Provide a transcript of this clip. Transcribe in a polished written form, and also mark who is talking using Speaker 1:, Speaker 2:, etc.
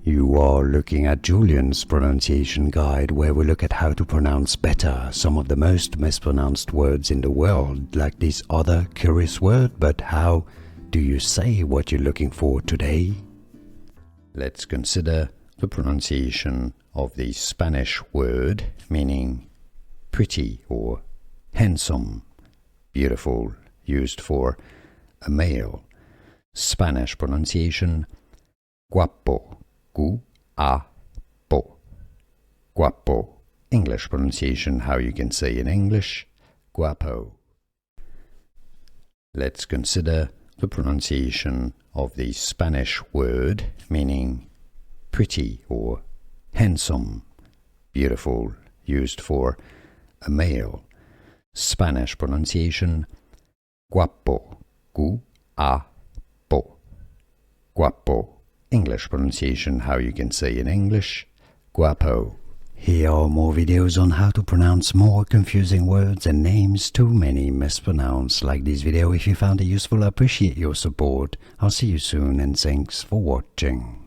Speaker 1: You are looking at Julian's pronunciation guide, where we look at how to pronounce better some of the most mispronounced words in the world, like this other curious word. But how do you say what you're looking for today? Let's consider the pronunciation of the Spanish word meaning pretty or handsome, beautiful, used for a male. Spanish pronunciation: guapo, gu-a-po, guapo. English pronunciation, how you can say in English: guapo. Let's consider the pronunciation of the Spanish word meaning pretty or handsome, beautiful, used for a male. Spanish pronunciation: guapo, gu-a-po, guapo. English pronunciation, how you can say in English: guapo. Here are more videos on how to pronounce more confusing words and names too many mispronounced. Like this video if you found it useful. I appreciate your support. I'll see you soon and thanks for watching.